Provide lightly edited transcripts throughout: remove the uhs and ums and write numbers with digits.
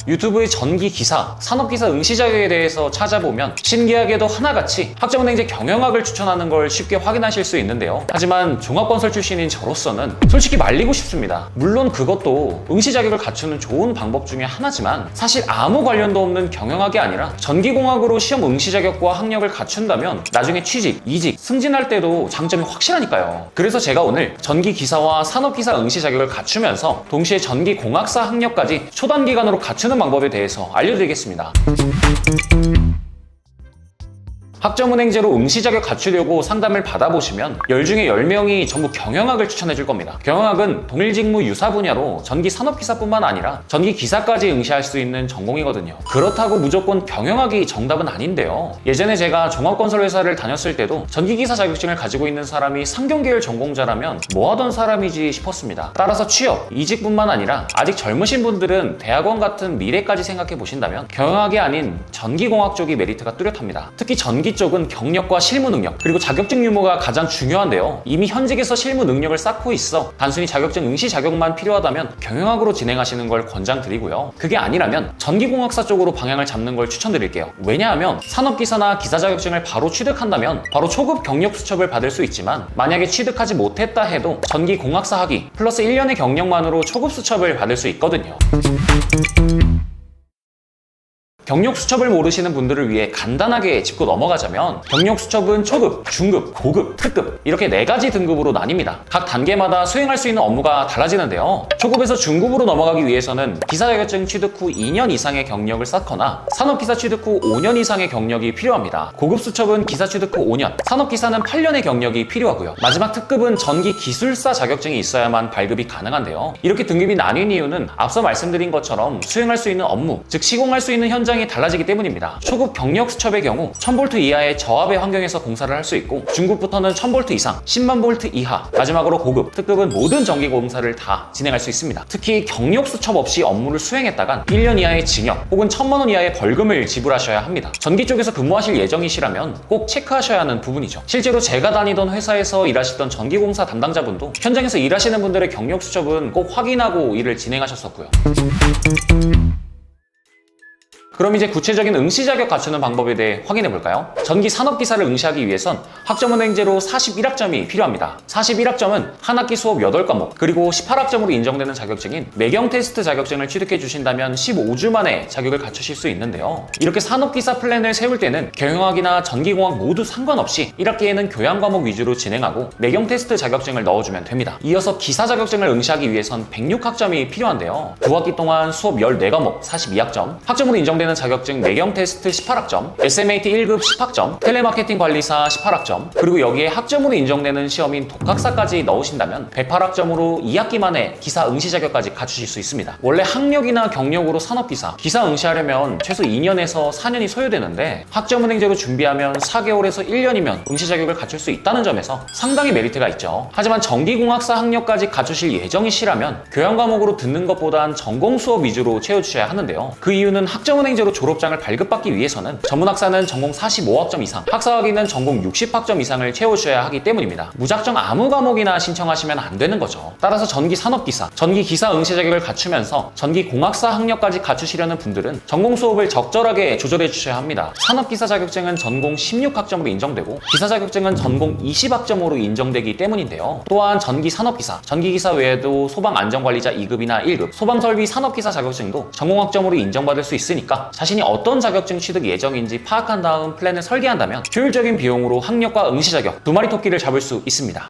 유튜브의 전기기사, 산업기사 응시 자격에 대해서 찾아보면 신기하게도 하나같이 학점은행제 경영학을 추천하는 걸 쉽게 확인하실 수 있는데요. 하지만 종합건설 출신인 저로서는 솔직히 말리고 싶습니다. 물론 그것도 응시 자격을 갖추는 좋은 방법 중에 하나지만 사실 아무 관련도 없는 경영학이 아니라 전기공학으로 시험 응시 자격과 학력을 갖춘다면 나중에 취직, 이직, 승진할 때도 장점이 확실하니까요. 그래서 제가 오늘 전기기사와 산업기사 응시 자격을 갖추면서 동시에 전기공학사 학력까지 초단기간으로 갖추는 방법에 대해서 알려드리겠습니다. 학점은행제로 응시 자격 갖추려고 상담을 받아보시면 10 중에 10명이 전부 경영학을 추천해 줄 겁니다. 경영학은 동일 직무 유사 분야로 전기 산업기사뿐만 아니라 전기 기사까지 응시할 수 있는 전공이거든요. 그렇다고 무조건 경영학이 정답은 아닌데요. 예전에 제가 종합건설 회사를 다녔을 때도 전기기사 자격증을 가지고 있는 사람이 상경계열 전공자라면 뭐 하던 사람이지 싶었습니다. 따라서 취업, 이직뿐만 아니라 아직 젊으신 분들은 대학원 같은 미래까지 생각해 보신다면 경영학이 아닌 전기공학 쪽이 메리트가 뚜렷합니다. 특히 전기 쪽은 경력과 실무 능력 그리고 자격증 유무가 가장 중요한데요. 이미 현직에서 실무 능력을 쌓고 있어 단순히 자격증 응시 자격만 필요하다면 경영학으로 진행하시는 걸 권장드리고요. 그게 아니라면 전기공학사 쪽으로 방향을 잡는 걸 추천드릴게요. 왜냐하면 산업기사나 기사 자격증을 바로 취득한다면 바로 초급 경력 수첩을 받을 수 있지만 만약에 취득하지 못했다 해도 전기공학사 학위 플러스 1년의 경력만으로 초급 수첩을 받을 수 있거든요. 경력 수첩을 모르시는 분들을 위해 간단하게 짚고 넘어가자면 경력 수첩은 초급, 중급, 고급, 특급 이렇게 4가지 등급으로 나뉩니다. 각 단계마다 수행할 수 있는 업무가 달라지는데요. 초급에서 중급으로 넘어가기 위해서는 기사 자격증 취득 후 2년 이상의 경력을 쌓거나 산업기사 취득 후 5년 이상의 경력이 필요합니다. 고급 수첩은 기사 취득 후 5년, 산업기사는 8년의 경력이 필요하고요. 마지막 특급은 전기기술사 자격증이 있어야만 발급이 가능한데요. 이렇게 등급이 나뉜 이유는 앞서 말씀드린 것처럼 수행할 수 있는 업무, 즉 시공할 수 있는 현장이 달라지기 때문입니다. 초급 경력 수첩의 경우 1000V 이하의 저압의 환경에서 공사를 할 수 있고 중급부터는 1000V 이상, 10만 V 이하, 마지막으로 고급, 특급은 모든 전기 공사를 다 진행할 수 있습니다. 특히 경력 수첩 없이 업무를 수행했다간 1년 이하의 징역 혹은 1000만 원 이하의 벌금을 지불하셔야 합니다. 전기 쪽에서 근무하실 예정이시라면 꼭 체크하셔야 하는 부분이죠. 실제로 제가 다니던 회사에서 일하시던 전기공사 담당자분도 현장에서 일하시는 분들의 경력 수첩은 꼭 확인하고 일을 진행하셨었고요. 그럼 이제 구체적인 응시 자격 갖추는 방법에 대해 확인해 볼까요? 전기 산업기사를 응시하기 위해선 학점은행제로 41학점이 필요합니다. 41학점은 한 학기 수업 8과목 그리고 18학점으로 인정되는 자격증인 매경 테스트 자격증을 취득해 주신다면 15주 만에 자격을 갖추실 수 있는데요. 이렇게 산업기사 플랜을 세울 때는 경영학이나 전기공학 모두 상관없이 1학기에는 교양 과목 위주로 진행하고 매경 테스트 자격증을 넣어주면 됩니다. 이어서 기사 자격증을 응시하기 위해선 106학점이 필요한데요. 9학기 동안 수업 14과목 42학점, 학점으로 인정되는 자격증 매경 테스트 18학점, SMAT 1급 10학점, 텔레마케팅 관리사 18학점, 그리고 여기에 학점으로 인정되는 시험인 독학사까지 넣으신다면 108학점으로 2학기 만에 기사 응시 자격까지 갖추실 수 있습니다. 원래 학력이나 경력으로 산업기사, 기사 응시하려면 최소 2년에서 4년이 소요되는데 학점은행제로 준비하면 4개월에서 1년이면 응시 자격을 갖출 수 있다는 점에서 상당히 메리트가 있죠. 하지만 전기공학사 학력까지 갖추실 예정이시라면 교양 과목으로 듣는 것보단 전공 수업 위주로 채워주셔야 하는데요. 그 이유는 학점은행제로 졸업장을 발급받기 위해서는 전문학사는 전공 45학점 이상, 학사학위는 전공 60학점 이상을 채워주셔야 하기 때문입니다. 무작정 아무 과목이나 신청하시면 안 되는 거죠. 따라서 전기산업기사, 전기기사 응시 자격을 갖추면서 전기공학사 학력까지 갖추시려는 분들은 전공 수업을 적절하게 조절해 주셔야 합니다. 산업기사 자격증은 전공 16학점으로 인정되고 기사 자격증은 전공 20학점으로 인정되기 때문인데요. 또한 전기산업기사, 전기기사 외에도 소방안전관리자 2급이나 1급, 소방설비 산업기사 자격증도 전공학점으로 인정받을 수 있으니까 자신이 어떤 자격증 취득 예정인지 파악한 다음 플랜을 설계한다면 효율적인 비용으로 학력과 응시 자격 2마리 토끼를 잡을 수 있습니다.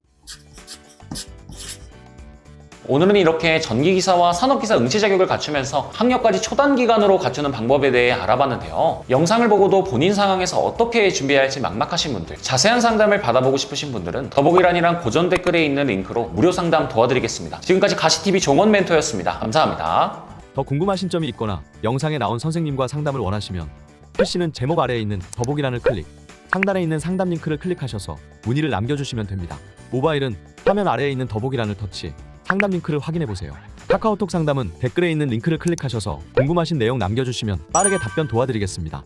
오늘은 이렇게 전기기사와 산업기사 응시 자격을 갖추면서 학력까지 초단기간으로 갖추는 방법에 대해 알아봤는데요. 영상을 보고도 본인 상황에서 어떻게 준비해야 할지 막막하신 분들, 자세한 상담을 받아보고 싶으신 분들은 더보기란이랑 고전 댓글에 있는 링크로 무료 상담 도와드리겠습니다. 지금까지 가시TV 종원 멘토였습니다. 감사합니다. 더 궁금하신 점이 있거나 영상에 나온 선생님과 상담을 원하시면 PC는 제목 아래에 있는 더보기란을 클릭, 상단에 있는 상담 링크를 클릭하셔서 문의를 남겨주시면 됩니다. 모바일은 화면 아래에 있는 더보기란을 터치, 상담 링크를 확인해보세요. 카카오톡 상담은 댓글에 있는 링크를 클릭하셔서 궁금하신 내용 남겨주시면 빠르게 답변 도와드리겠습니다.